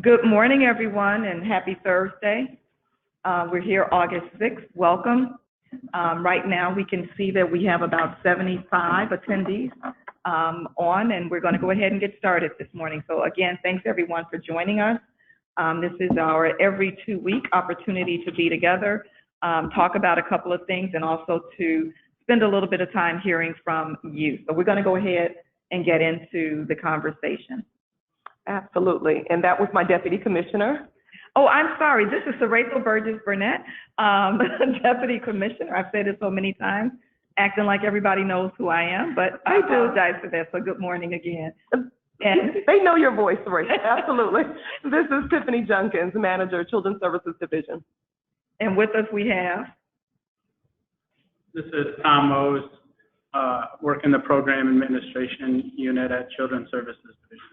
Good morning, everyone, and happy Thursday. We're here August 6th. Welcome. Right now, we can see that we have about 75 attendees on, and we're going to go ahead and get started this morning. So again, thanks everyone for joining us. This is our every 2-week opportunity to be together, talk about a couple of things, and also to spend a little bit of time hearing from you. So we're going to go ahead and get into the conversation. Absolutely, and that was my deputy commissioner. Oh, I'm sorry. This is Rachel Burgess Burnett, deputy commissioner. I've said it so many times, acting like everybody knows who I am, but I apologize for that. So good morning again. And they know your voice, Rachel. Absolutely. This is Tiffany Junkins, manager, Children's Services Division. And with us we have. This is Tom Mose, work in the program administration unit at Children's Services Division.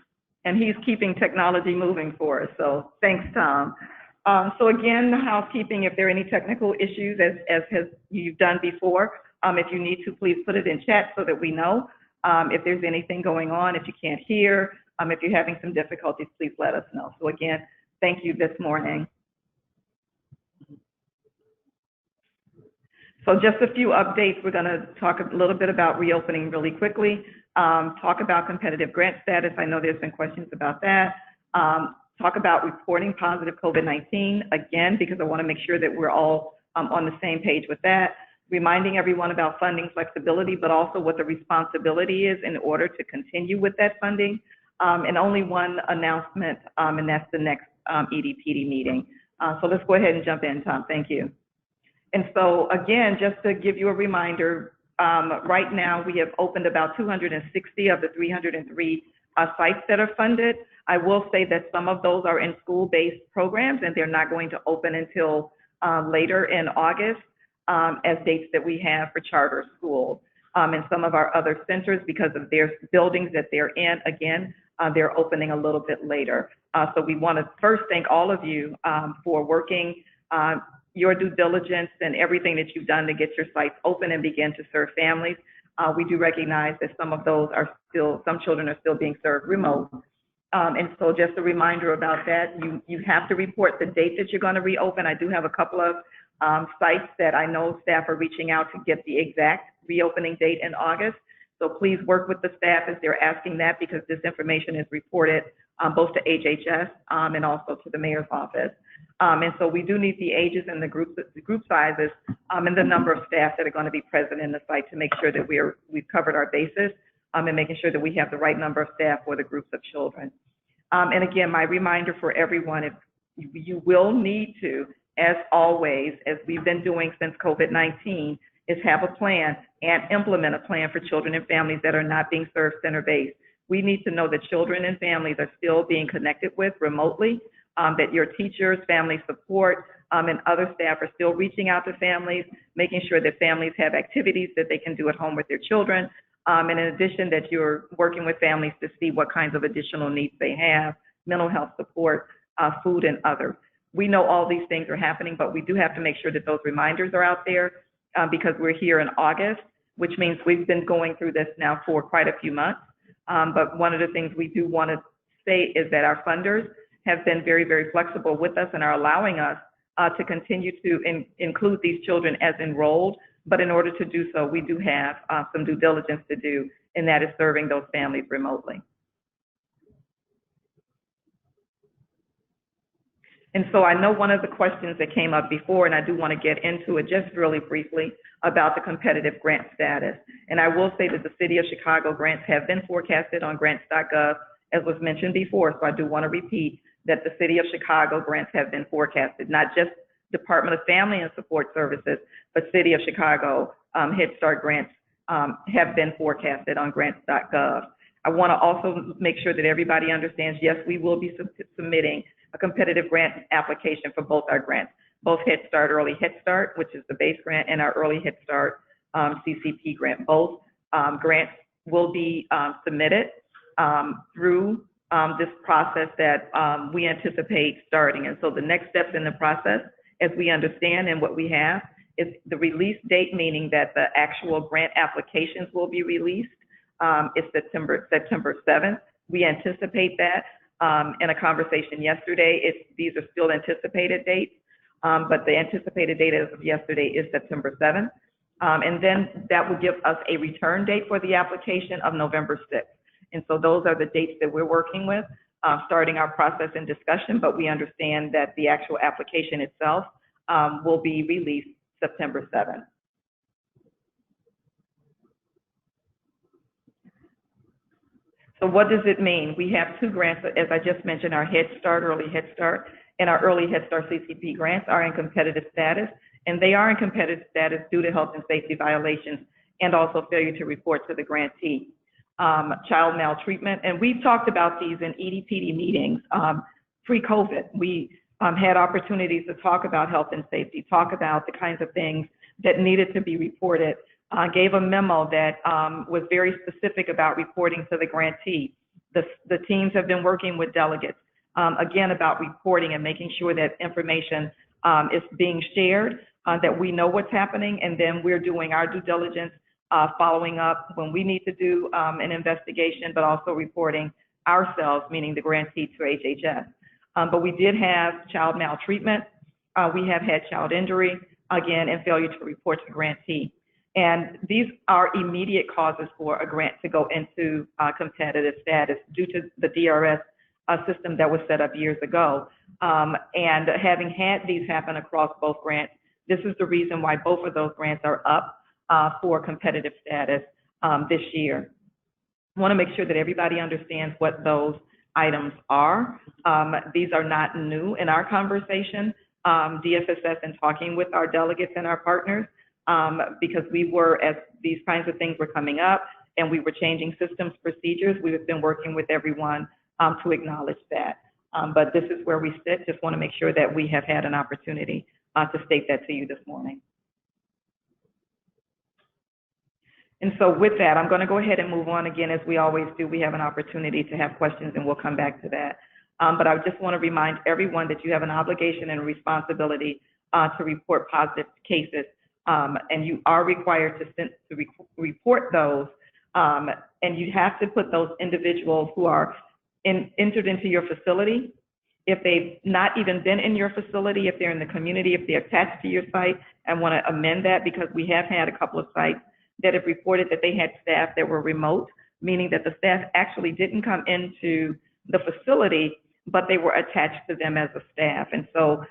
And he's keeping technology moving for us, so thanks, Tom. So again, housekeeping, if there are any technical issues, as you've done before, if you need to, please put it in chat so that we know. If there's anything going on, if you can't hear, if you're having some difficulties, please let us know. So again, thank you this morning. So just a few updates. We're going to talk a little bit about reopening really quickly, talk about competitive grant status. I know there's been questions about that. Talk about reporting positive COVID-19, again, because I want to make sure that we're all on the same page with that. Reminding everyone about funding flexibility, but also what the responsibility is in order to continue with that funding. And only one announcement, and that's the next EDPD meeting. So let's go ahead and jump in, Tom. Thank you. And so again, just to give you a reminder, right now we have opened about 260 of the 303 sites that are funded. I will say that some of those are in school-based programs and they're not going to open until later in August as dates that we have for charter schools. And some of our other centers, because of their buildings that they're in, again, they're opening a little bit later. So we want to first thank all of you for working your due diligence and everything that you've done to get your sites open and begin to serve families. We do recognize that some of those are still, some children are still being served remote. And so just a reminder about that, you have to report the date that you're going to reopen. I do have a couple of sites that I know staff are reaching out to get the exact reopening date in August. So please work with the staff as they're asking that, because this information is reported both to HHS and also to the mayor's office. And so we do need the ages and the group sizes and the number of staff that are going to be present in the site to make sure that we've covered our bases and making sure that we have the right number of staff for the groups of children. And again, my reminder for everyone, if you will need to, as always, as we've been doing since COVID-19, is have a plan and implement a plan for children and families that are not being served center-based. We need to know that children and families are still being connected with remotely, that your teachers, family support, and other staff are still reaching out to families, making sure that families have activities that they can do at home with their children. And in addition, that you're working with families to see what kinds of additional needs they have, mental health support, food, and others. We know all these things are happening, but we do have to make sure that those reminders are out there because we're here in August, which means we've been going through this now for quite a few months. But one of the things we do want to say is that our funders have been very, very flexible with us and are allowing us to continue to include these children as enrolled. But in order to do so, we do have some due diligence to do, and that is serving those families remotely. And so I know one of the questions that came up before, and I do want to get into it just really briefly, about the competitive grant status. And I will say that the City of Chicago grants have been forecasted on grants.gov, as was mentioned before. So I do want to repeat that the City of Chicago grants have been forecasted, not just Department of Family and Support Services, but City of Chicago Head Start grants have been forecasted on grants.gov. I want to also make sure that everybody understands, yes, we will be submitting a competitive grant application for both our grants, both Head Start, Early Head Start, which is the base grant, and our Early Head Start CCP grant. Both grants will be submitted through this process that we anticipate starting. And so the next steps in the process, as we understand and what we have, is the release date, meaning that the actual grant applications will be released, is September 7th. We anticipate that. in a conversation yesterday, these are still anticipated dates, but the anticipated date as of yesterday is September 7th. And then that will give us a return date for the application of November 6th. And so those are the dates that we're working with, starting our process and discussion, but we understand that the actual application itself will be released September 7th. So what does it mean? We have two grants, as I just mentioned, our Head Start, Early Head Start, and our Early Head Start CCP grants are in competitive status, and they are in competitive status due to health and safety violations and also failure to report to the grantee. Child maltreatment, and we've talked about these in EDPD meetings pre-COVID. We had opportunities to talk about health and safety, talk about the kinds of things that needed to be reported, gave a memo that was very specific about reporting to the grantee. The teams have been working with delegates, again, about reporting and making sure that information is being shared, that we know what's happening, and then we're doing our due diligence, following up when we need to do an investigation, but also reporting ourselves, meaning the grantee, to HHS. But we did have child maltreatment. We have had child injury, again, and failure to report to grantee. And these are immediate causes for a grant to go into competitive status due to the DRS system that was set up years ago. And having had these happen across both grants, this is the reason why both of those grants are up for competitive status this year. I want to make sure that everybody understands what those items are. These are not new in our conversation, DFSS, and talking with our delegates and our partners, because we were, as these kinds of things were coming up and we were changing systems, procedures, we have been working with everyone to acknowledge that. But this is where we sit. Just want to make sure that we have had an opportunity to state that to you this morning. And so with that, I'm going to go ahead and move on again, as we always do. We have an opportunity to have questions, and we'll come back to that. But I just want to remind everyone that you have an obligation and a responsibility to report positive cases, and you are required to report those, and you have to put those individuals who are entered into your facility, if they've not even been in your facility, if they're in the community, if they're attached to your site. I want to amend that because we have had a couple of sites that have reported that they had staff that were remote, meaning that the staff actually didn't come into the facility, but they were attached to them as a staff. And so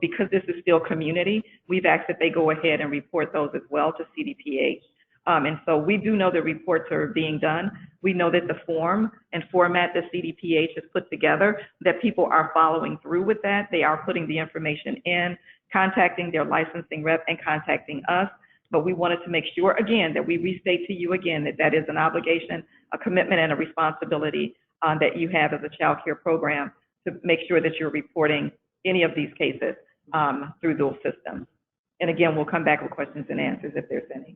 because this is still community, we've asked that they go ahead and report those as well to CDPH. And so we do know the reports are being done. We know that the form and format that CDPH has put together, that people are following through with that. They are putting the information in, contacting their licensing rep, and contacting us. But we wanted to make sure, again, that we restate to you again that that is an obligation, a commitment, and a responsibility that you have as a child care program to make sure that you're reporting any of these cases through those systems. And again, we'll come back with questions and answers if there's any.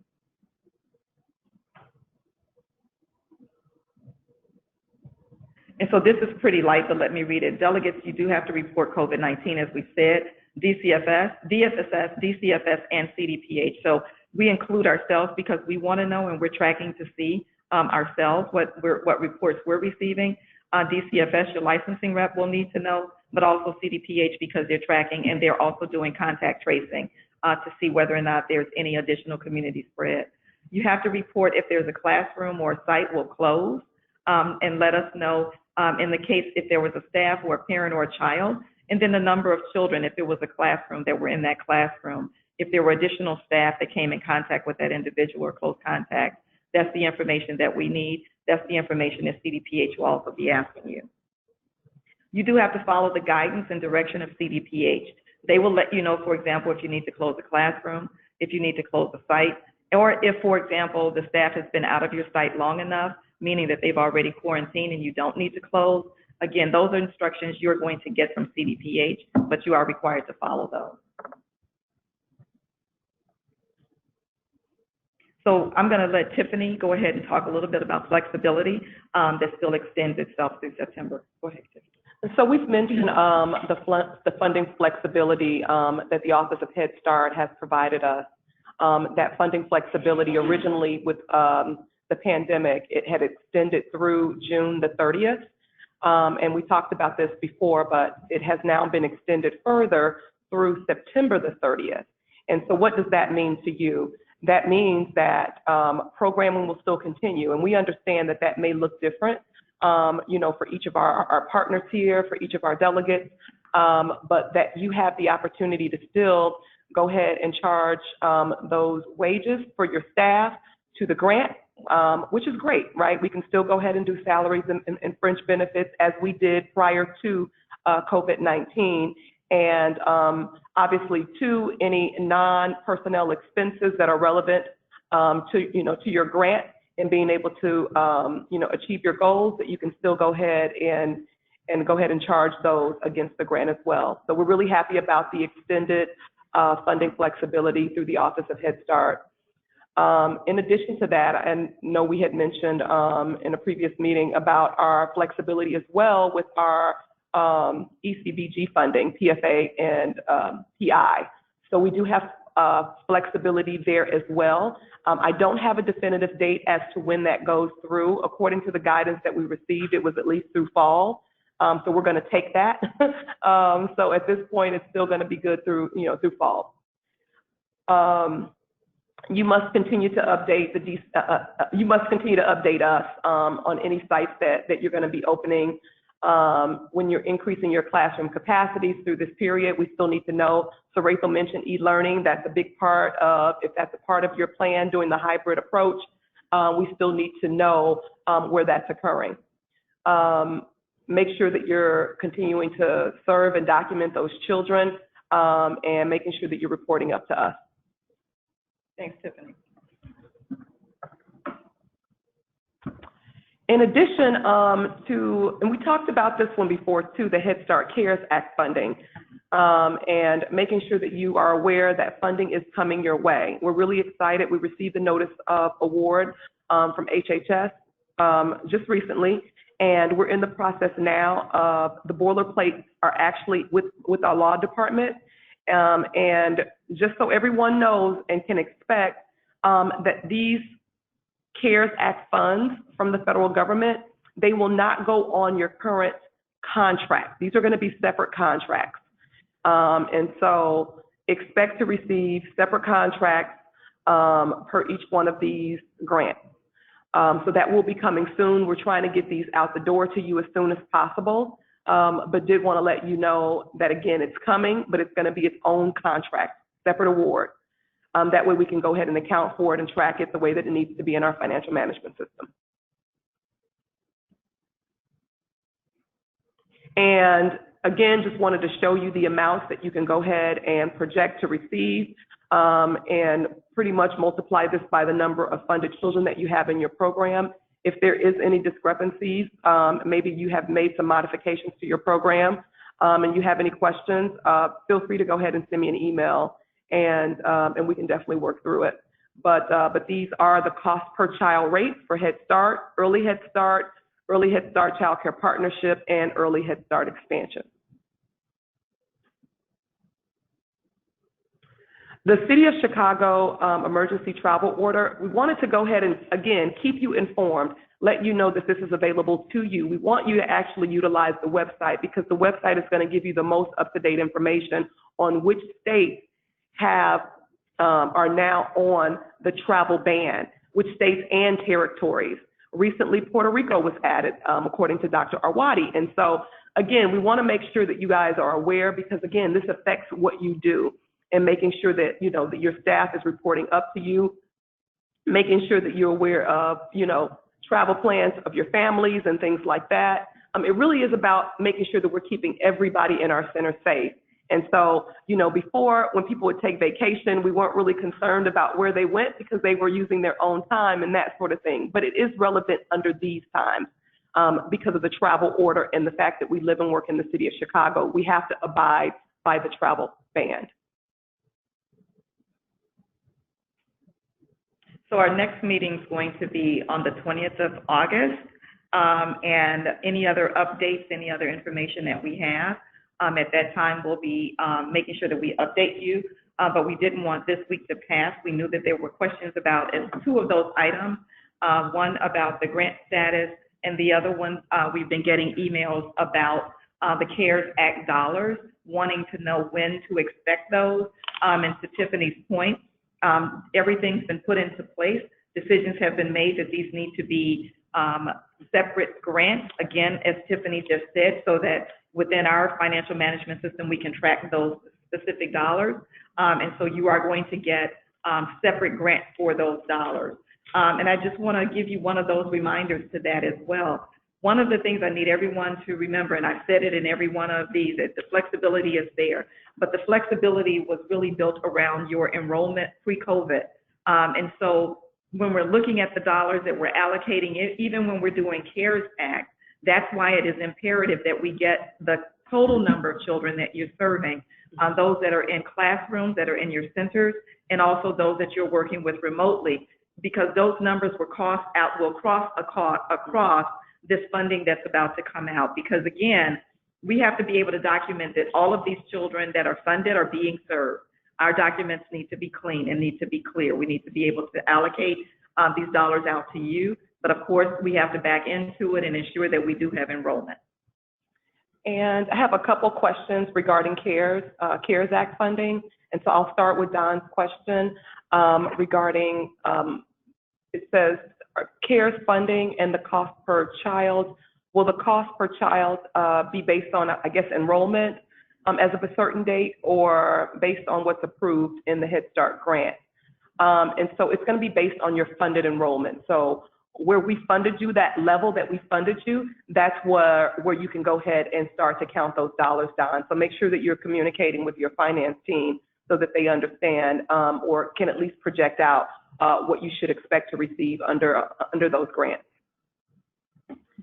And so this is pretty light, but let me read it. Delegates, you do have to report COVID-19, as we said, DFSS, DCFS, and CDPH. So we include ourselves because we want to know, and we're tracking to see ourselves what reports we're receiving. DCFS, your licensing rep will need to know, but also CDPH because they're tracking, and they're also doing contact tracing to see whether or not there's any additional community spread. You have to report if there's a classroom or a site will close, and let us know in the case if there was a staff or a parent or a child, and then the number of children if it was a classroom that were in that classroom. If there were additional staff that came in contact with that individual or close contact, that's the information that we need. That's the information that CDPH will also be asking you. You do have to follow the guidance and direction of CDPH. They will let you know, for example, if you need to close a classroom, if you need to close a site, or if, for example, the staff has been out of your site long enough, meaning that they've already quarantined and you don't need to close. Again, those are instructions you're going to get from CDPH, but you are required to follow those. So I'm going to let Tiffany go ahead and talk a little bit about flexibility that still extends itself through September. Go ahead, Tiffany. So we've mentioned the funding flexibility that the Office of Head Start has provided us. That funding flexibility originally with the pandemic, it had extended through June the 30th. And we talked about this before, but it has now been extended further through September the 30th. And so what does that mean to you? That means that programming will still continue. And we understand that that may look different, for each of our partners here, for each of our delegates, but that you have the opportunity to still go ahead and charge those wages for your staff to the grant, which is great, right? We can still go ahead and do salaries and fringe benefits as we did prior to COVID-19. And obviously, too, any non-personnel expenses that are relevant to your grant and being able to achieve your goals, that you can still go ahead and charge those against the grant as well. So we're really happy about the extended funding flexibility through the Office of Head Start. In addition to that, I know we had mentioned in a previous meeting about our flexibility as well with our ECBG funding, PFA and PI. So we do have flexibility there as well. I don't have a definitive date as to when that goes through. According to the guidance that we received, it was at least through fall. So we're going to take that. So at this point, it's still going to be good through fall. You must continue to update us on any sites that you're going to be opening. When you're increasing your classroom capacities through this period, we still need to know. So Rachel mentioned e-learning. That's a big part of, if that's a part of your plan doing the hybrid approach, we still need to know where that's occurring. Make sure that you're continuing to serve and document those children and making sure that you're reporting up to us. Thanks, Tiffany. In addition and we talked about this one before too, the Head Start CARES Act funding, and making sure that you are aware that funding is coming your way. We're really excited. We received the notice of award from HHS just recently, and we're in the process now of the boilerplates are actually with our law department. And just so everyone knows and can expect that these CARES Act funds from the federal government, they will not go on your current contract. These are going to be separate contracts. And so expect to receive separate contracts per each one of these grants. So that will be coming soon. We're trying to get these out the door to you as soon as possible, but did want to let you know that, again, it's coming, but it's going to be its own contract, separate award. That way we can go ahead and account for it and track it the way that it needs to be in our financial management system. And again, just wanted to show you the amounts that you can go ahead and project to receive, and pretty much multiply this by the number of funded children that you have in your program. If there is any discrepancies, maybe you have made some modifications to your program, and you have any questions, feel free to go ahead and send me an email, and we can definitely work through it. But these are the cost per child rates for Head Start, Early Head Start Child Care Partnership, and Early Head Start Expansion. The City of Chicago emergency travel order, we wanted to go ahead and, again, keep you informed, let you know that this is available to you. We want you to actually utilize the website, because the website is going to give you the most up-to-date information on which states are now on the travel ban, which states and territories. Recently, Puerto Rico was added, according to Dr. Arwadi. And so, again, we want to make sure that you guys are aware, because, again, this affects what you do, and making sure that, that your staff is reporting up to you, making sure that you're aware of, travel plans of your families and things like that. It really is about making sure that we're keeping everybody in our center safe. And so, before, when people would take vacation, we weren't really concerned about where they went because they were using their own time and that sort of thing. But it is relevant under these times because of the travel order and the fact that we live and work in the city of Chicago. We have to abide by the travel ban. So our next meeting is going to be on the 20th of August. And any other updates, any other information that we have, at that time, we'll be making sure that we update you, but we didn't want this week to pass. We knew that there were questions about two of those items, one about the grant status And the other one, we've been getting emails about the CARES Act dollars, wanting to know when to expect those. And to Tiffany's point, everything's been put into place. Decisions have been made that these need to be separate grants, again, as Tiffany just said, so that within our financial management system, we can track those specific dollars. And so you are going to get separate grants for those dollars. And I just want to give you one of those reminders to that as well. One of the things I need everyone to remember, and I said it in every one of these, that the flexibility is there, but the flexibility was really built around your enrollment pre-COVID. And so when we're looking at the dollars that we're allocating, even when we're doing CARES Act, that's why it is imperative that we get the total number of children that you're serving, those that are in classrooms, that are in your centers, and also those that you're working with remotely, because those numbers will cross across this funding that's about to come out. Because again, we have to be able to document that all of these children that are funded are being served. Our documents need to be clean and need to be clear. We need to be able to allocate these dollars out to you, but of course we have to back into it and ensure that we do have enrollment. And I have a couple questions regarding CARES Act funding. And so I'll start with Don's question regarding, it says CARES funding and the cost per child. Will the cost per child be based on, I guess, enrollment as of a certain date, or based on what's approved in the Head Start grant? And so it's going to be based on your funded enrollment. So where we funded you, that level that we funded you, that's where you can go ahead and start to count those dollars down. So make sure that you're communicating with your finance team so that they understand or can at least project out what you should expect to receive under those grants.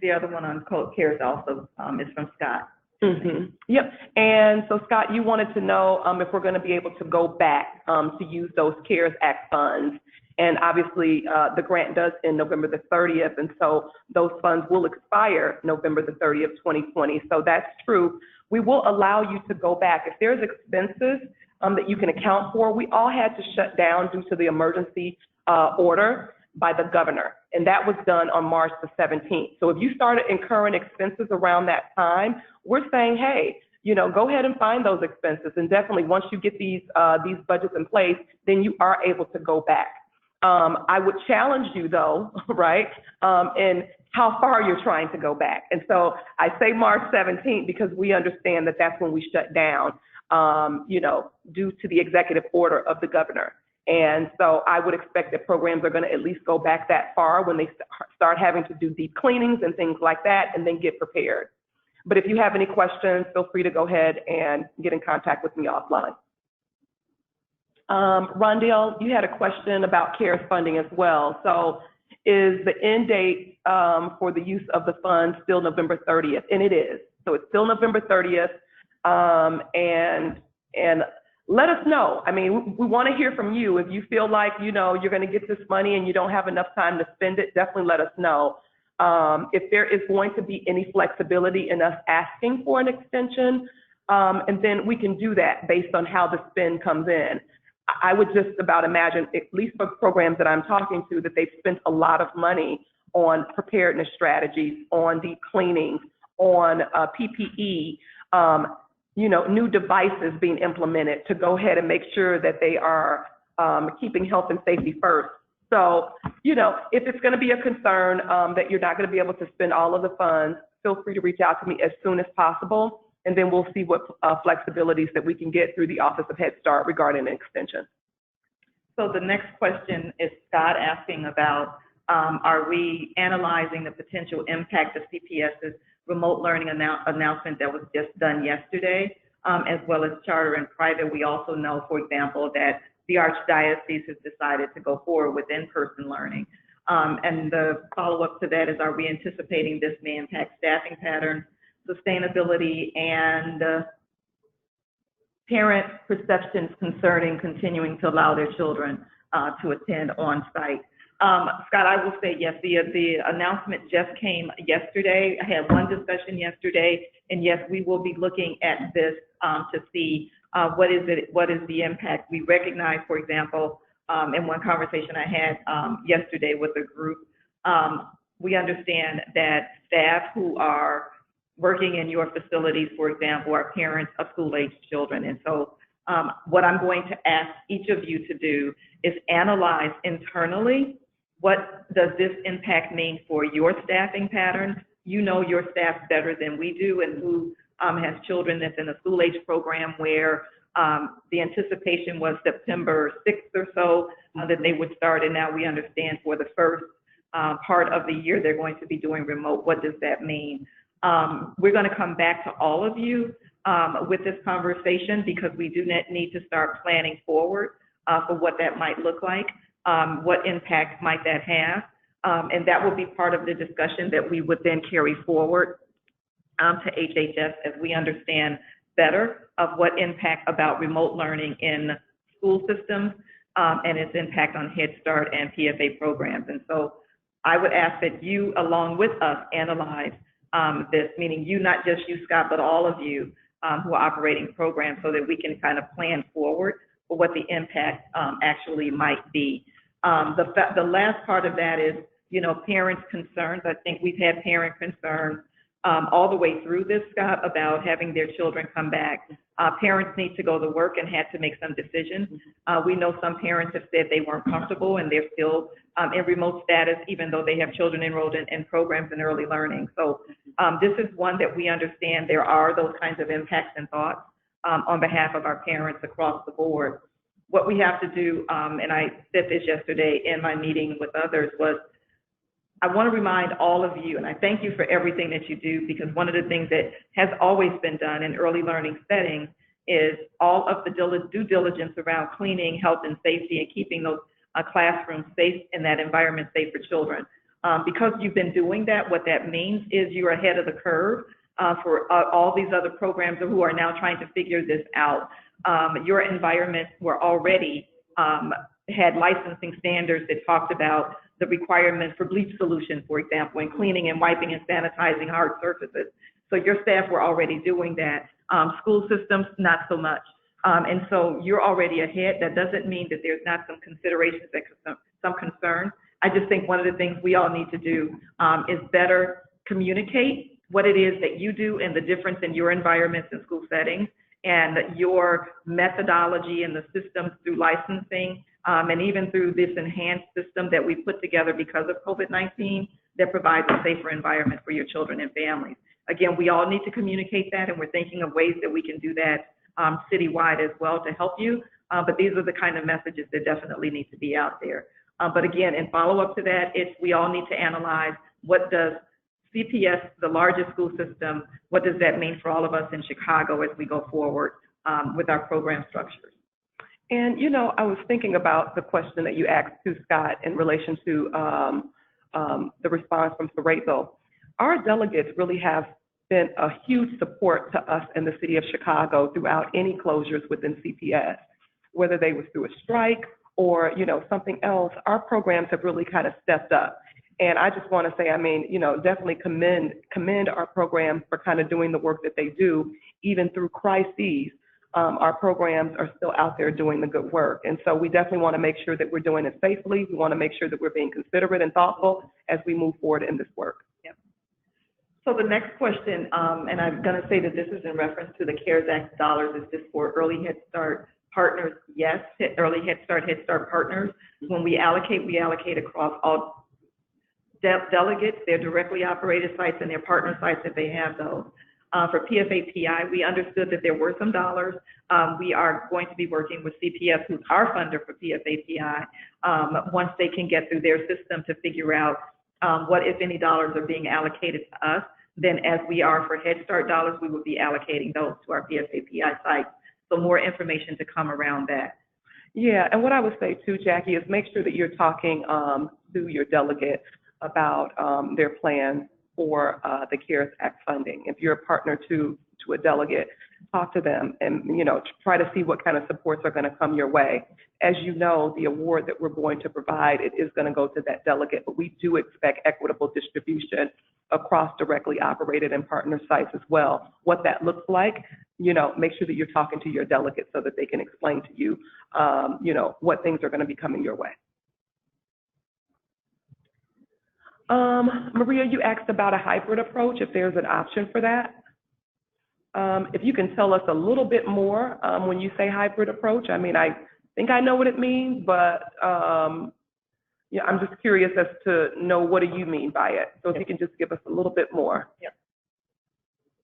The other one on CARES also is from Scott. Mm-hmm. Yep. And so, Scott, you wanted to know if we're going to be able to go back to use those CARES Act funds. And obviously, the grant does end November the 30th, and so those funds will expire November the 30th, 2020. So that's true. We will allow you to go back. If there's expenses that you can account for, we all had to shut down due to the emergency order by the governor, and that was done on March the 17th. So if you started incurring expenses around that time, we're saying, hey, go ahead and find those expenses, and definitely once you get these budgets in place, then you are able to go back. I would challenge you though, right, in how far you're trying to go back. And so I say March 17th because we understand that that's when we shut down, due to the executive order of the governor. And so I would expect that programs are going to at least go back that far when they start having to do deep cleanings and things like that, and then get prepared. But if you have any questions, feel free to go ahead and get in contact with me offline. Rondell, you had a question about CARES funding as well. So is the end date for the use of the funds still November 30th? And it is. So it's still November 30th. And let us know. I mean, we want to hear from you. If you feel like, you're going to get this money and you don't have enough time to spend it, definitely let us know. If there is going to be any flexibility in us asking for an extension, and then we can do that based on how the spend comes in. I would just about imagine, at least for programs that I'm talking to, that they've spent a lot of money on preparedness strategies, on deep cleaning, on PPE, new devices being implemented to go ahead and make sure that they are keeping health and safety first. So, if it's going to be a concern that you're not going to be able to spend all of the funds, feel free to reach out to me as soon as possible, and then we'll see what flexibilities that we can get through the Office of Head Start regarding an extension. So the next question is Scott asking about, are we analyzing the potential impact of CPS's remote learning announcement that was just done yesterday, as well as charter and private? We also know, for example, that the Archdiocese has decided to go forward with in-person learning. And the follow-up to that is, are we anticipating this may impact staffing patterns, sustainability, and parent perceptions concerning continuing to allow their children to attend on-site? Scott, I will say yes, the announcement just came yesterday. I had one discussion yesterday, and yes, we will be looking at this to see what is the impact. We recognize, for example, in one conversation I had yesterday with a group, we understand that staff who are working in your facilities, for example, are parents of school-aged children. And so what I'm going to ask each of you to do is analyze internally, what does this impact mean for your staffing patterns? You know your staff better than we do, and who has children that's in a school-age program where the anticipation was September 6th or so that they would start, and now we understand for the first part of the year they're going to be doing remote. What does that mean? We're going to come back to all of you with this conversation, because we do need to start planning forward for what that might look like. What impact might that have? And that will be part of the discussion that we would then carry forward to HHS as we understand better of what impact about remote learning in school systems and its impact on Head Start and PFA programs. And so I would ask that you, along with us, analyze this, meaning you, not just you, Scott, but all of you who are operating programs, so that we can kind of plan forward for what the impact actually might be. The last part of that is, you know, parents' concerns. I think we've had parent concerns all the way through this, Scott, about having their children come back. Parents need to go to work and had to make some decisions. We know some parents have said they weren't comfortable and they're still in remote status, even though they have children enrolled in programs in early learning. So this is one that we understand there are those kinds of impacts and thoughts on behalf of our parents across the board. What we have to do, and I said this yesterday in my meeting with others, was I want to remind all of you, and I thank you for everything that you do, because one of the things that has always been done in early learning settings is all of the due diligence around cleaning, health and safety, and keeping those classrooms safe and that environment safe for children. Because you've been doing that, what that means is you're ahead of the curve for all these other programs who are now trying to figure this out. Your environments were already had licensing standards that talked about the requirements for bleach solution, for example, and cleaning and wiping and sanitizing hard surfaces. So your staff were already doing that. School systems, not so much. And so you're already ahead. That doesn't mean that there's not some considerations and some concerns. I just think one of the things we all need to do is better communicate what it is that you do and the difference in your environments and school settings, and your methodology and the systems through licensing, and even through this enhanced system that we put together because of COVID-19 that provides a safer environment for your children and families. Again, we all need to communicate that, and we're thinking of ways that we can do that citywide as well to help you. But these are the kind of messages that definitely need to be out there. But again, in follow-up to that, we all need to analyze, what does CPS, the largest school system, what does that mean for all of us in Chicago as we go forward with our program structures? And, you know, I was thinking about the question that you asked to Scott in relation to the response from Cerezo. Our delegates really have been a huge support to us in the city of Chicago throughout any closures within CPS, whether they were through a strike or, you know, something else. Our programs have really kind of stepped up. And I just want to say, I mean, you know, definitely commend our programs for kind of doing the work that they do, even through crises. Our programs are still out there doing the good work. And so we definitely want to make sure that we're doing it safely. We want to make sure that we're being considerate and thoughtful as we move forward in this work. Yep. So the next question, and I'm going to say that this is in reference to the CARES Act dollars, is this for early Head Start partners? Yes, early Head Start partners. When we allocate across all delegates, their directly operated sites and their partner sites if they have those. For PFA-PI, we understood that there were some dollars. We are going to be working with CPS, who's our funder for PFA-PI, once they can get through their system to figure out what, if any, dollars are being allocated to us. Then as we are for Head Start dollars, we will be allocating those to our PFA-PI sites. So more information to come around that. Yeah, and what I would say too, Jackie, is make sure that you're talking to your delegates about their plans for the CARES Act funding. If you're a partner to a delegate, talk to them and, you know, try to see what kind of supports are going to come your way. As you know, the award that we're going to provide, it is going to go to that delegate, but we do expect equitable distribution across directly operated and partner sites as well. What that looks like, you know, make sure that you're talking to your delegates so that they can explain to you, you know, what things are going to be coming your way. Maria, you asked about a hybrid approach, if there's an option for that. If you can tell us a little bit more when you say hybrid approach. I mean, I think I know what it means, but yeah, I'm just curious as to know what do you mean by it. So if you can just give us a little bit more. Yep.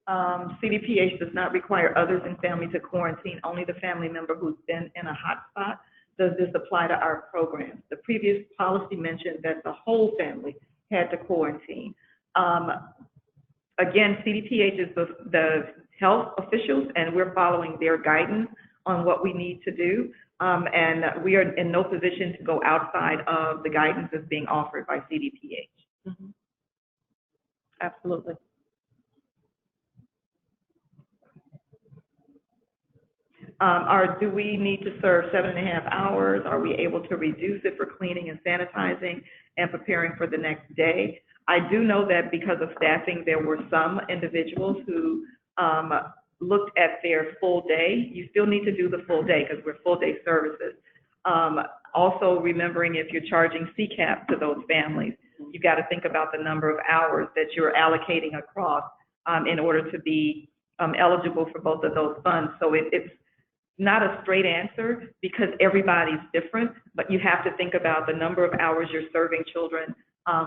CDPH does not require others in family to quarantine, only the family member who's been in a hotspot. Does this apply to our programs? The previous policy mentioned that the whole family had to quarantine. Again, CDPH is the health officials, and we're following their guidance on what we need to do. And we are in no position to go outside of the guidance that's being offered by CDPH. Mm-hmm. Absolutely. Do we need to serve 7.5 hours? Are we able to reduce it for cleaning and sanitizing and preparing for the next day? I do know that because of staffing, there were some individuals who looked at their full day. You still need to do the full day because we're full day services. Also remembering if you're charging CCAP to those families, you got to think about the number of hours that you're allocating across in order to be eligible for both of those funds. So it's not a straight answer because everybody's different, but you have to think about the number of hours you're serving children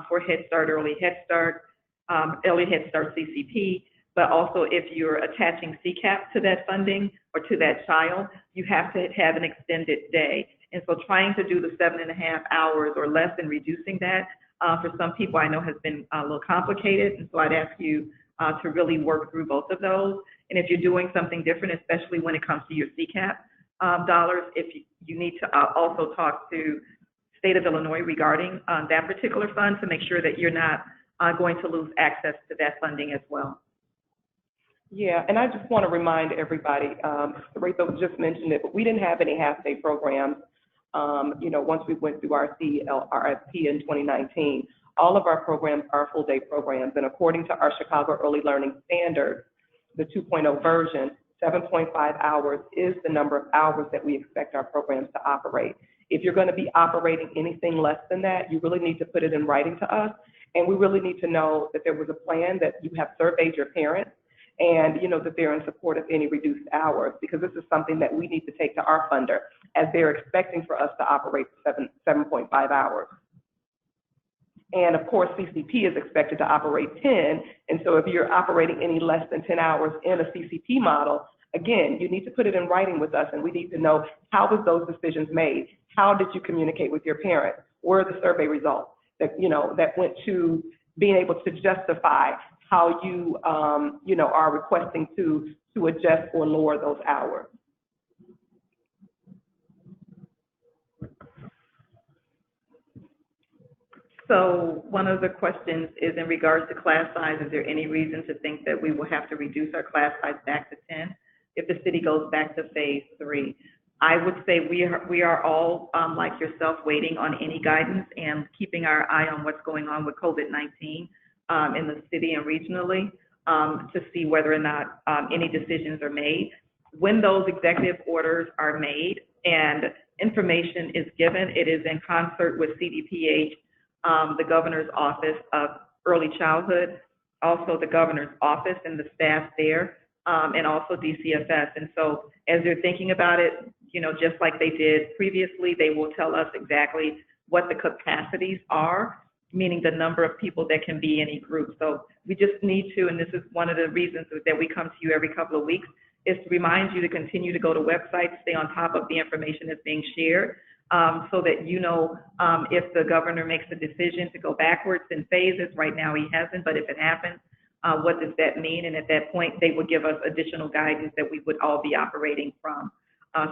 for Head Start, Early Head Start, CCP, but also if you're attaching CCAP to that funding or to that child, you have to have an extended day. And so trying to do the 7.5 hours or less and reducing that for some people I know has been a little complicated. And so I'd ask you to really work through both of those. And if you're doing something different, especially when it comes to your CCAP dollars, if you need to also talk to State of Illinois regarding that particular fund to make sure that you're not going to lose access to that funding as well. Yeah, and I just want to remind everybody, Rachel just mentioned it, but we didn't have any half-day programs, once we went through our CLRFP in 2019. All of our programs are full-day programs, and according to our Chicago Early Learning Standards, the 2.0 version, 7.5 hours is the number of hours that we expect our programs to operate. If you're going to be operating anything less than that, you really need to put it in writing to us, and we really need to know that there was a plan, that you have surveyed your parents, and that they're in support of any reduced hours, because this is something that we need to take to our funder, as they're expecting for us to operate 7.5 hours. And of course, CCP is expected to operate 10. And so if you're operating any less than 10 hours in a CCP model, again, you need to put it in writing with us, and we need to know how was those decisions made? How did you communicate with your parents? Where are the survey results that, that went to being able to justify how you, are requesting to adjust or lower those hours? So one of the questions is in regards to class size. Is there any reason to think that we will have to reduce our class size back to 10 if the city goes back to phase 3? I would say we are all, like yourself, waiting on any guidance and keeping our eye on what's going on with COVID-19 in the city and regionally to see whether or not any decisions are made. When those executive orders are made and information is given, it is in concert with CDPH, the Governor's Office of Early Childhood, also the Governor's Office and the staff there, and also DCFS. And so as they're thinking about it, just like they did previously, they will tell us exactly what the capacities are, meaning the number of people that can be in a group. So we just need to, and this is one of the reasons that we come to you every couple of weeks, is to remind you to continue to go to websites, stay on top of the information that's being shared, so that if the governor makes a decision to go backwards in phases. Right now he hasn't, but if it happens, what does that mean? And at that point, they would give us additional guidance that we would all be operating from.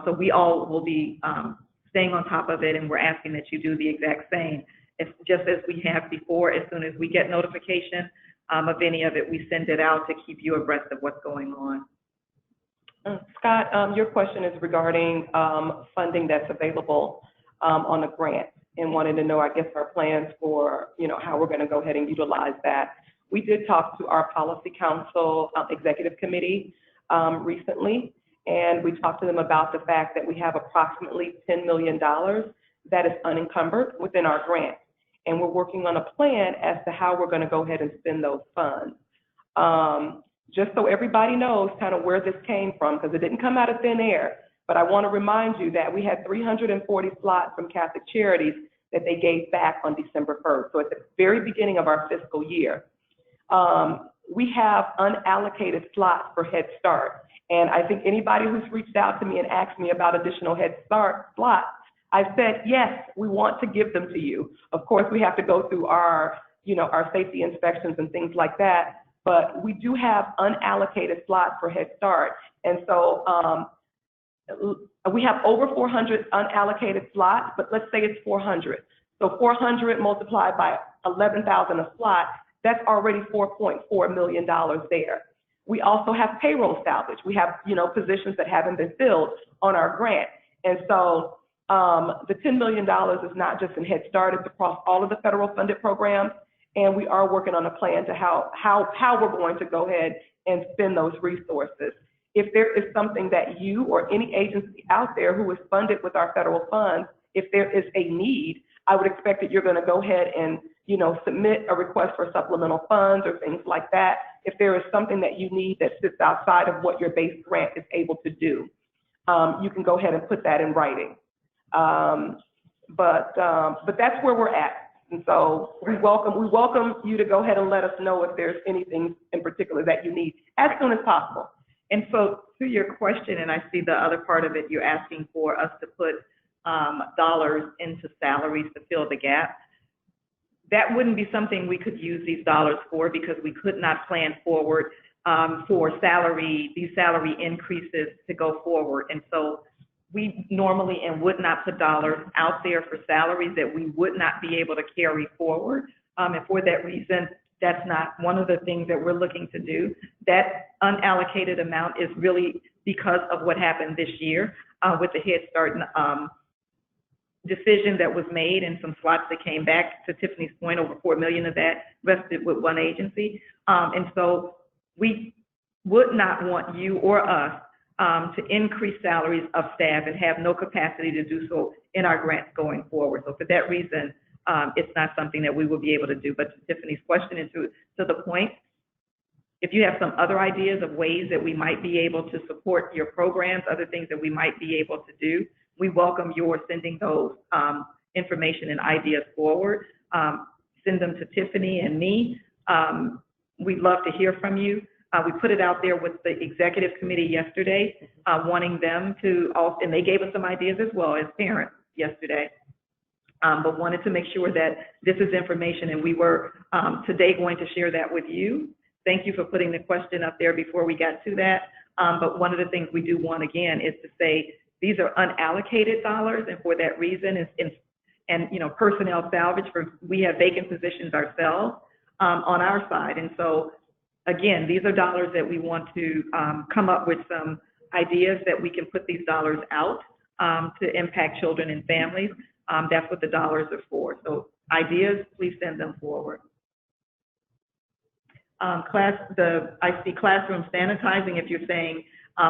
So we all will be staying on top of it, and we're asking that you do the exact same. It's just as we have before. As soon as we get notification of any of it, we send it out to keep you abreast of what's going on. Scott, your question is regarding funding that's available on a grant, and wanted to know, I guess, our plans for, how we're going to go ahead and utilize that. We did talk to our Policy Council Executive Committee recently, and we talked to them about the fact that we have approximately $10 million that is unencumbered within our grant. and we're working on a plan as to how we're going to go ahead and spend those funds. Just so everybody knows kind of where this came from, because it didn't come out of thin air, but I want to remind you that we had 340 slots from Catholic Charities that they gave back on December 1st. So at the very beginning of our fiscal year, we have unallocated slots for Head Start. And I think anybody who's reached out to me and asked me about additional Head Start slots, I've said, yes, we want to give them to you. Of course, we have to go through our, our safety inspections and things like that, but we do have unallocated slots for Head Start. And so we have over 400 unallocated slots, but let's say it's 400. So 400 multiplied by 11,000 a slot, that's already $4.4 million there. We also have payroll salvage. We have, positions that haven't been filled on our grant. And so the $10 million is not just in Head Start, it's across all of the federal funded programs. And we are working on a plan to how we're going to go ahead and spend those resources. If there is something that you or any agency out there who is funded with our federal funds, if there is a need, I would expect that you're going to go ahead and, submit a request for supplemental funds or things like that. If there is something that you need that sits outside of what your base grant is able to do, you can go ahead and put that in writing. But that's where we're at. And so we welcome you to go ahead and let us know if there's anything in particular that you need as soon as possible. And so to your question, and I see the other part of it, you're asking for us to put dollars into salaries to fill the gap. That wouldn't be something we could use these dollars for, because we could not plan forward for these salary increases to go forward. And so we normally and would not put dollars out there for salaries that we would not be able to carry forward. And for that reason, that's not one of the things that we're looking to do. That unallocated amount is really because of what happened this year with the Head Start decision that was made and some slots that came back. To Tiffany's point, over $4 million of that rested with one agency. And so we would not want you or us to increase salaries of staff and have no capacity to do so in our grants going forward. So for that reason, it's not something that we will be able to do. But to Tiffany's question and to the point, if you have some other ideas of ways that we might be able to support your programs, other things that we might be able to do, we welcome your sending those information and ideas forward. Send them to Tiffany and me. We'd love to hear from you. We put it out there with the executive committee yesterday, wanting them to also, and they gave us some ideas as well as parents yesterday, but wanted to make sure that this is information, and we were today going to share that with you. Thank you for putting the question up there before we got to that. But one of the things we do want, again, is to say these are unallocated dollars, and for that reason, personnel salvage, we have vacant positions ourselves on our side. And so, again, these are dollars that we want to come up with some ideas that we can put these dollars out to impact children and families. That's what the dollars are for. So ideas, please send them forward. I see classroom sanitizing. If you're saying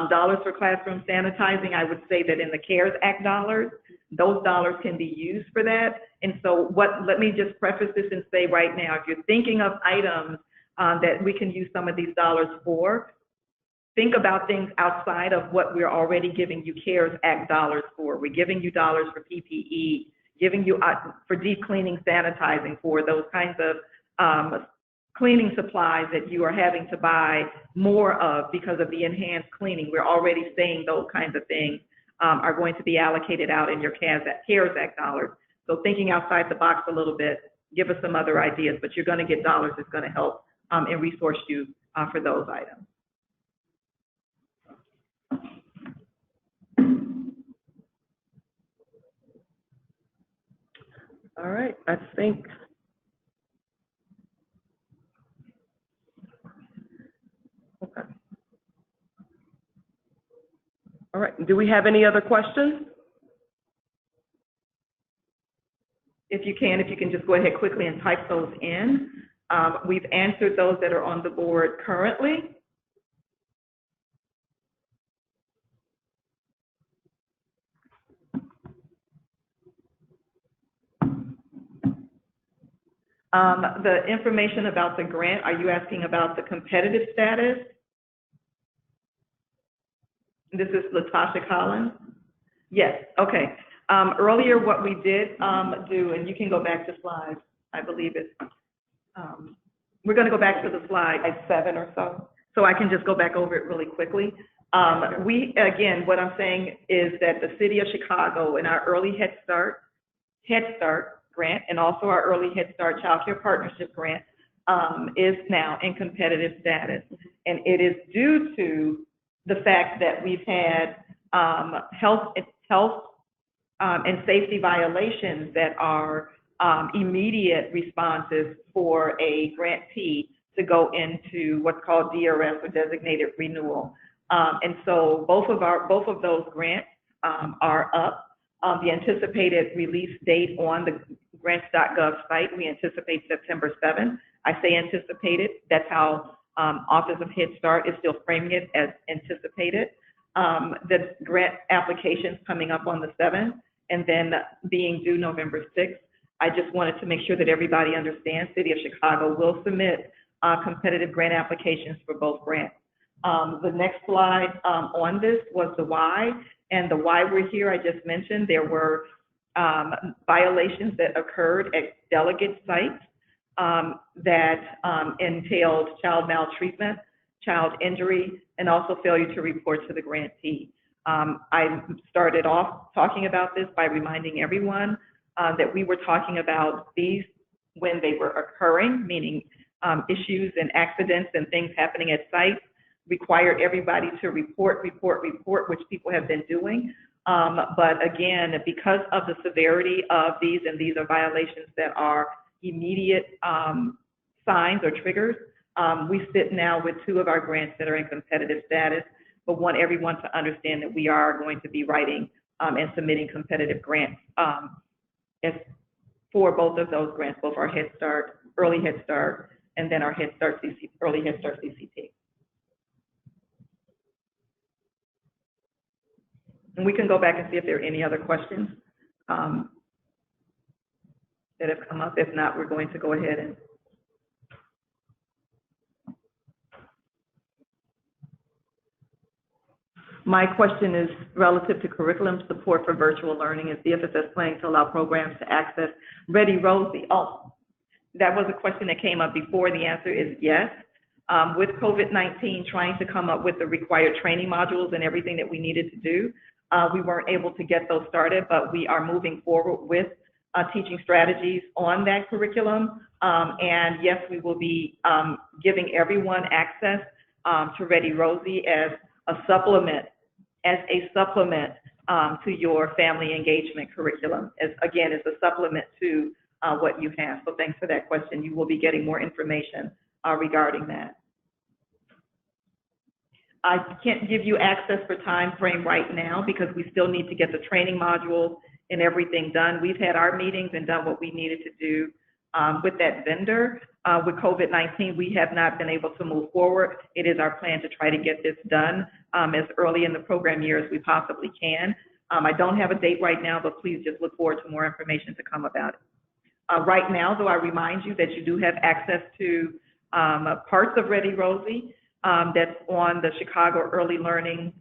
dollars for classroom sanitizing, I would say that in the CARES Act dollars, those dollars can be used for that. And so let me just preface this and say right now, if you're thinking of items that we can use some of these dollars for, think about things outside of what we're already giving you CARES Act dollars for. We're giving you dollars for PPE, giving you for deep cleaning, sanitizing, for those kinds of cleaning supplies that you are having to buy more of because of the enhanced cleaning. We're already saying those kinds of things are going to be allocated out in your CARES Act dollars. So thinking outside the box a little bit, give us some other ideas, but you're going to get dollars that's going to help and resource you for those items. All right, I think. Okay. All right, do we have any other questions? If you can just go ahead quickly and type those in. We've answered those that are on the board currently. The information about the grant, are you asking about the competitive status? This is Latasha Collins. Yes, okay. Earlier what we did do, and you can go back to slides, I believe it's, we're going to go back to the slide. Like 7 or so. I can just go back over it really quickly. Again, what I'm saying is that the City of Chicago and our Early Head Start grant, and also our Early Head Start Child Care Partnership grant is now in competitive status. And it is due to the fact that we've had health and safety violations that are immediate responses for a grantee to go into what's called DRS, or designated renewal. And so both of those grants are up. The anticipated release date on the grants.gov site, we anticipate September 7th. I say anticipated, that's how Office of Head Start is still framing it, as anticipated. The grant application's coming up on the 7th, and then being due November 6th. I just wanted to make sure that everybody understands City of Chicago will submit competitive grant applications for both grants. The next slide on this was the why, and the why we're here, I just mentioned, there were violations that occurred at delegate sites that entailed child maltreatment, child injury, and also failure to report to the grantee. I started off talking about this by reminding everyone that we were talking about these when they were occurring, meaning issues and accidents and things happening at sites required everybody to report, which people have been doing. But again, because of the severity of these, and these are violations that are immediate signs or triggers, we sit now with 2 of our grants that are in competitive status, but want everyone to understand that we are going to be writing and submitting competitive grants for both of those grants, both our Head Start, Early Head Start, and then our Early Head Start CCP. And we can go back and see if there are any other questions that have come up. If not, we're going to go ahead and. My question is relative to curriculum support for virtual learning. Is DFSS planning to allow programs to access Ready Rosie? Oh, that was a question that came up before. The answer is yes. With COVID-19 trying to come up with the required training modules and everything that we needed to do, we weren't able to get those started, but we are moving forward with teaching strategies on that curriculum. And yes, we will be giving everyone access to Ready Rosie as a supplement to your family engagement curriculum. Again, it's a supplement to what you have. So thanks for that question. You will be getting more information regarding that. I can't give you access for time frame right now because we still need to get the training modules and everything done. We've had our meetings and done what we needed to do with that vendor. With COVID-19, we have not been able to move forward. It is our plan to try to get this done as early in the program year as we possibly can. I don't have a date right now, but please just look forward to more information to come about it. Right now, though, I remind you that you do have access to parts of Ready Rosie that's on the Chicago Early Learning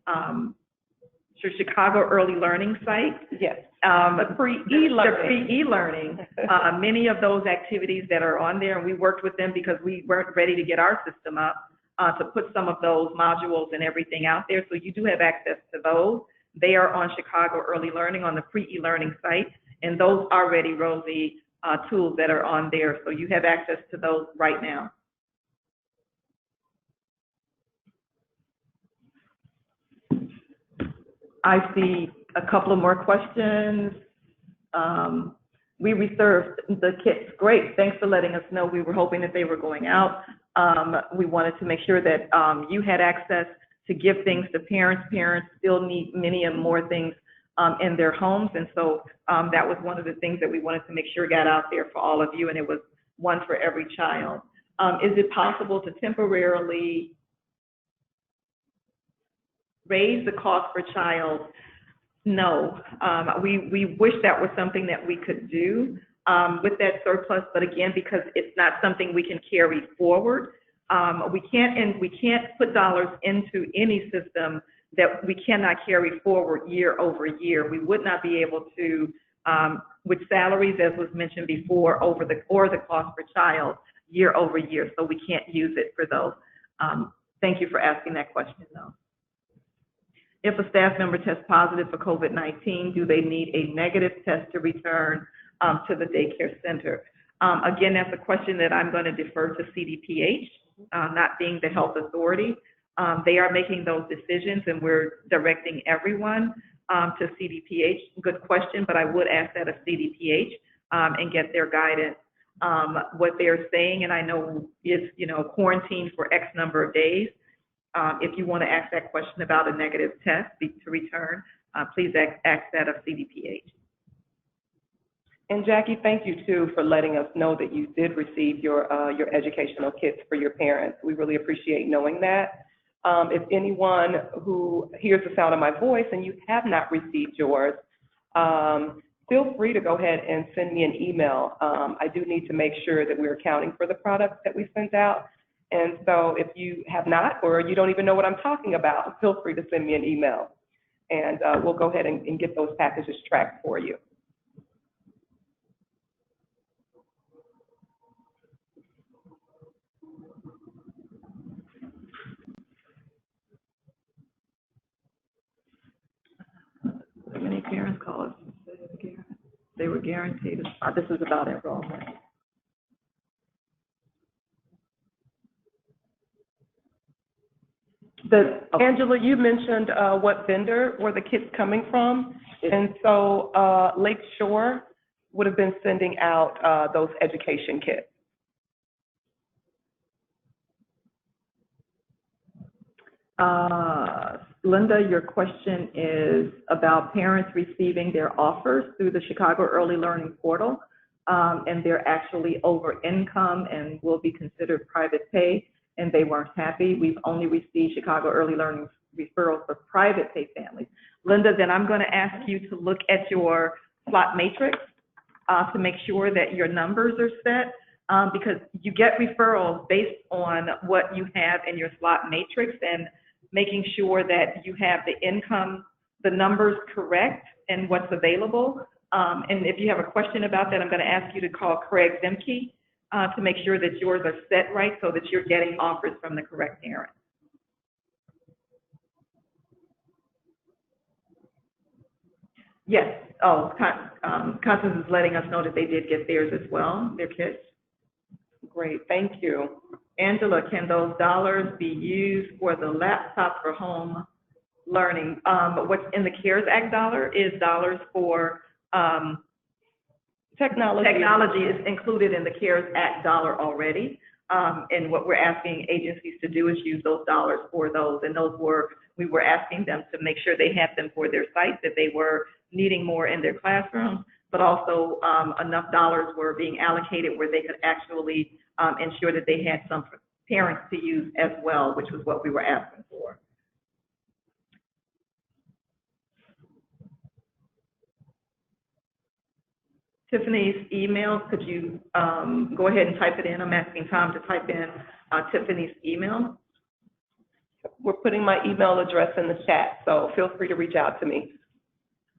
site. Yes. The free e-learning. Many of those activities that are on there, and we worked with them because we weren't ready to get our system up to put some of those modules and everything out there. So you do have access to those. They are on Chicago Early Learning on the free e-learning site, and those are Ready Rosie tools that are on there. So you have access to those right now. I see a couple of more questions. We reserved the kits. Great, thanks for letting us know. We were hoping that they were going out. We wanted to make sure that you had access to give things to parents. Parents still need many and more things in their homes. And so that was one of the things that we wanted to make sure got out there for all of you, and it was one for every child. Is it possible to temporarily raise the cost per child? No. We wish that was something that we could do. with that surplus, but again, because it's not something we can carry forward, we can't put dollars into any system that we cannot carry forward year over year. We would not be able to, with salaries, as was mentioned before, or the cost per child year over year, so we can't use it for those. Thank you for asking that question, though. If a staff member tests positive for COVID-19, do they need a negative test to return to the daycare center? Again, that's a question that I'm going to defer to CDPH, not being the health authority. They are making those decisions, and we're directing everyone to CDPH. Good question, but I would ask that of CDPH and get their guidance. What they're saying, and I know is, quarantine for X number of days. If you want to ask that question about a negative test to return, please ask that of CDPH. And Jackie, thank you too for letting us know that you did receive your educational kits for your parents. We really appreciate knowing that. If anyone who hears the sound of my voice and you have not received yours, feel free to go ahead and send me an email. I do need to make sure that we're accounting for the products that we sent out. And so if you have not, or you don't even know what I'm talking about, feel free to send me an email. And we'll go ahead and get those packages tracked for you. Many parents call us and say they were guaranteed. This is about enrollment. Angela, you mentioned what vendor were the kits coming from, and so Lake Shore would have been sending out those education kits. Linda, your question is about parents receiving their offers through the Chicago Early Learning Portal, and they're actually over income and will be considered private pay, and they weren't happy. We've only received Chicago Early Learning referrals for private pay families. Linda, then I'm going to ask you to look at your slot matrix to make sure that your numbers are set, because you get referrals based on what you have in your slot matrix, and making sure that you have the income, the numbers correct and what's available. And if you have a question about that, I'm going to ask you to call Craig Zemke to make sure that yours are set right so that you're getting offers from the correct parent. Yes. Oh, Constance is letting us know that they did get theirs as well, their kits. Great, thank you. Angela, can those dollars be used for the laptop for home learning? What's in the CARES Act dollar is dollars for technology. Technology is included in the CARES Act dollar already. And what we're asking agencies to do is use those dollars for those. And we were asking them to make sure they had them for their sites, that they were needing more in their classrooms, but also enough dollars were being allocated where they could actually ensure that they had some parents to use as well, which was what we were asking for. Tiffany's email, could you go ahead and type it in? I'm asking Tom to type in Tiffany's email. We're putting my email address in the chat, so feel free to reach out to me.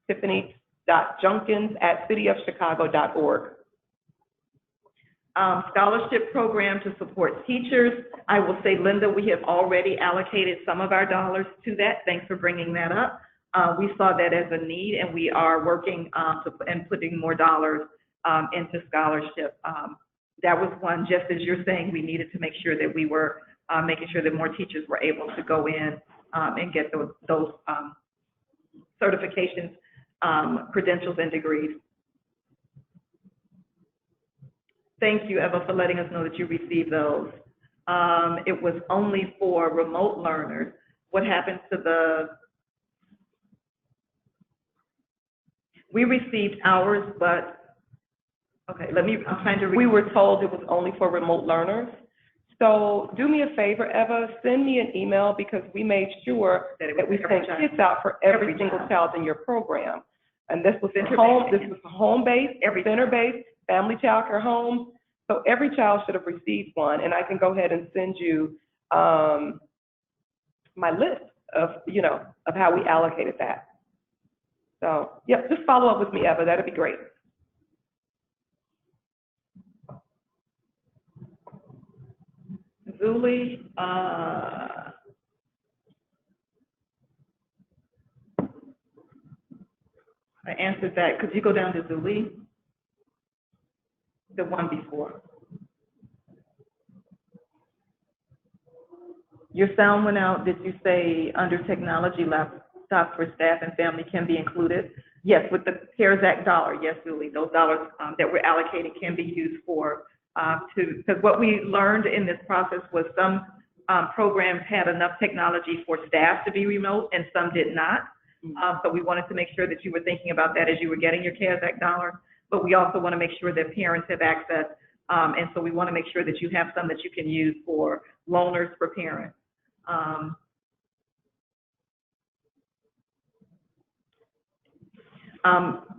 Tiffany.Junkins@cityofchicago.org. Scholarship program to support teachers. I will say, Linda, we have already allocated some of our dollars to that. Thanks for bringing that up. We saw that as a need, and we are working and putting more dollars into scholarship. That was one, just as you're saying, we needed to make sure that we were making sure that more teachers were able to go in and get those certifications, credentials, and degrees. Thank you, Eva, for letting us know that you received those. It was only for remote learners. What happens to we received ours, but, okay, I'm trying to read. We were told it was only for remote learners. So do me a favor, Eva, send me an email, because we made sure that we sent kits out for every single child in your program. And this was home-based, center-based, family child care homes. So every child should have received one, and I can go ahead and send you my list of, of how we allocated that. So, yep, just follow up with me, Eva. That'd be great. Zuli, I answered that. Could you go down to Zuli? The one before. Your sound went out. Did you say under technology, laptops for staff and family can be included? Yes, with the CARES Act dollar. Yes, Julie, those dollars that we're allocating can be used for, because what we learned in this process was some programs had enough technology for staff to be remote and some did not. So we wanted to make sure that you were thinking about that as you were getting your CARES Act dollars, but we also want to make sure that parents have access. And so we want to make sure that you have some that you can use for loaners for parents.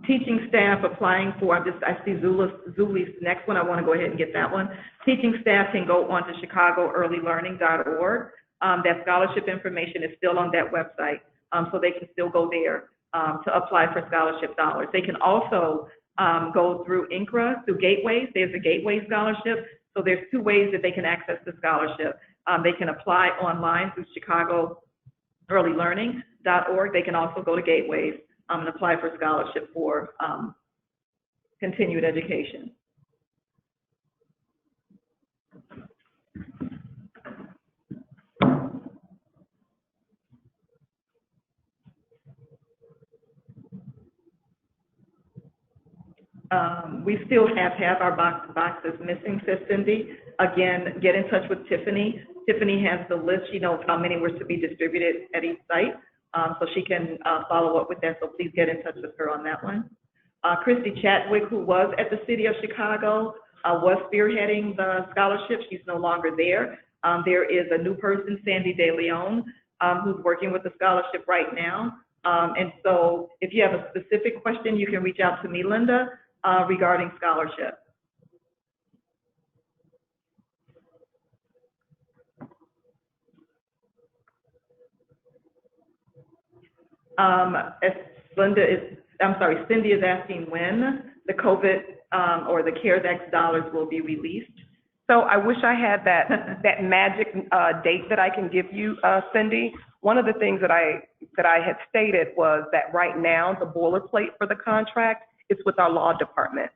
Teaching staff applying for, I see Zuli's next one. I want to go ahead and get that one. Teaching staff can go on to chicagoearlylearning.org. That scholarship information is still on that website, so they can still go there to apply for scholarship dollars. They can also go through INCRA, through Gateways. There's a Gateway scholarship. So there's two ways that they can access the scholarship. They can apply online through chicagoearlylearning.org. They can also go to Gateways and apply for scholarship for continued education. We still have our boxes missing, says Cindy. Again, get in touch with Tiffany. Tiffany has the list. She knows how many were to be distributed at each site, so she can follow up with that. So please get in touch with her on that one. Christy Chadwick, who was at the City of Chicago, was spearheading the scholarship. She's no longer there. There is a new person, Sandy De Leon, who's working with the scholarship right now. And so if you have a specific question, you can reach out to me, Linda, regarding scholarship. Cindy is asking when the COVID or the CARES Act dollars will be released. So I wish I had that magic date that I can give you, Cindy. One of the things that I had stated was that right now the boilerplate for the contract is with our law department.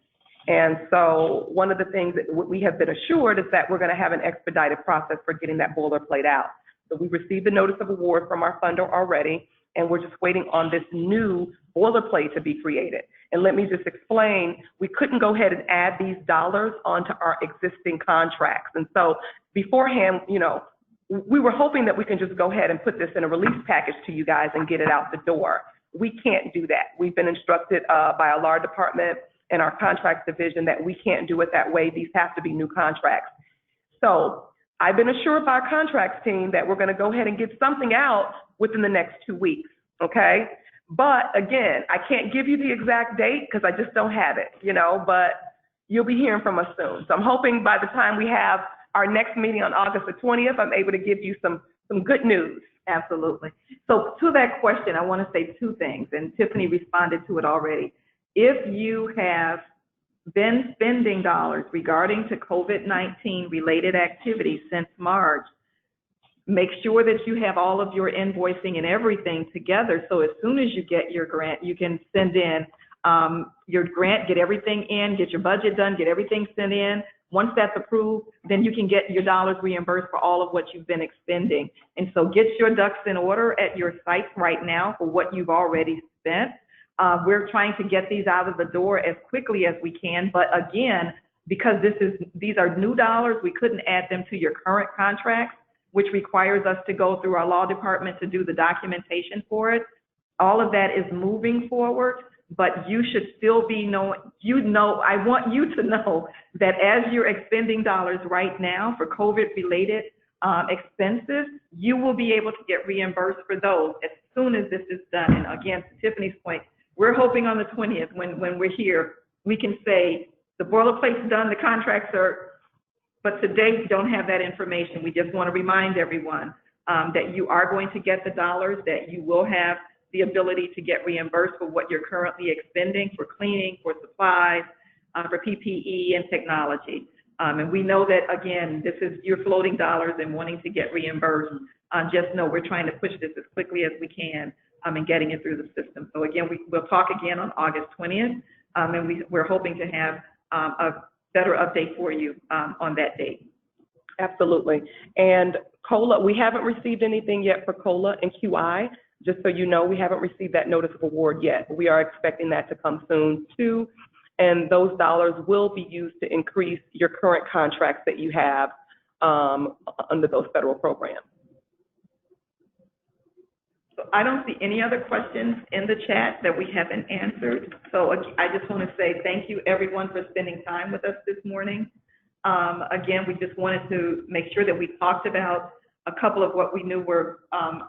And so one of the things that we have been assured is that we're going to have an expedited process for getting that boilerplate out. So we received the notice of award from our funder already, and we're just waiting on this new boilerplate to be created. And let me just explain, we couldn't go ahead and add these dollars onto our existing contracts. And so beforehand, we were hoping that we can just go ahead and put this in a release package to you guys and get it out the door. We can't do that. We've been instructed by our law department and our contracts division that we can't do it that way. These have to be new contracts. So I've been assured by our contracts team that we're going to go ahead and get something out within the next 2 weeks, okay? But again, I can't give you the exact date because I just don't have it, but you'll be hearing from us soon. So I'm hoping by the time we have our next meeting on August the 20th, I'm able to give you some good news. Absolutely. So to that question, I want to say two things, and Tiffany responded to it already. If you have been spending dollars regarding to COVID-19 related activities since March, make sure that you have all of your invoicing and everything together. So as soon as you get your grant, you can send in your grant, get everything in, get your budget done, get everything sent in. Once that's approved, then you can get your dollars reimbursed for all of what you've been expending. And so get your ducks in order at your sites right now for what you've already spent. We're trying to get these out of the door as quickly as we can. But again, because these are new dollars, we couldn't add them to your current contracts, which requires us to go through our law department to do the documentation for it. All of that is moving forward, but you should still be knowing, I want you to know that as you're expending dollars right now for COVID-related expenses, you will be able to get reimbursed for those as soon as this is done. And again, to Tiffany's point, we're hoping on the 20th when we're here, we can say The boilerplate's done, the contracts are, but today we don't have that information. We just want to remind everyone that you are going to get the dollars, that you will have the ability to get reimbursed for what you're currently expending for cleaning, for supplies, for PPE and technology. And we know that, again, this is your floating dollars and wanting to get reimbursed. Just know we're trying to push this as quickly as we can and getting it through the system. So again, we'll talk again on August 20th, and we're hoping to have a better update for you on that date. Absolutely. And COLA, we haven't received anything yet for COLA and QI. Just so you know, we haven't received that notice of award yet. We are expecting that to come soon too. And those dollars will be used to increase your current contracts that you have under those federal programs. So I don't see any other questions in the chat that we haven't answered. So I just want to say thank you everyone for spending time with us this morning. Again, we just wanted to make sure that we talked about a couple of what we knew were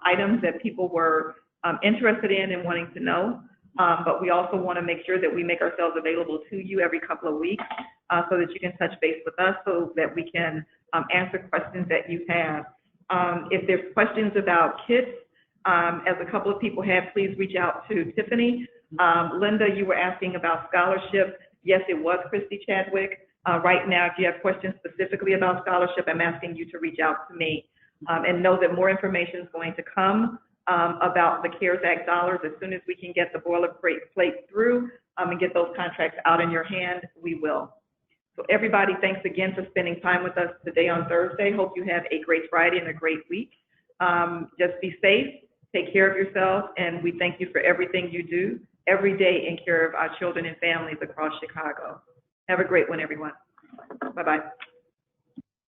items that people were interested in and wanting to know. But we also want to make sure that we make ourselves available to you every couple of weeks so that you can touch base with us so that we can answer questions that you have. If there's questions about kits, as a couple of people have, please reach out to Tiffany. Linda, you were asking about scholarship. Yes, it was Christy Chadwick. Right now, if you have questions specifically about scholarship, I'm asking you to reach out to me. And know that more information is going to come about the CARES Act dollars. As soon as we can get the boilerplate through and get those contracts out in your hand, we will. So everybody, thanks again for spending time with us today on Thursday. Hope you have a great Friday and a great week. Just be safe, take care of yourselves, and we thank you for everything you do every day in care of our children and families across Chicago. Have a great one, everyone. Bye-bye.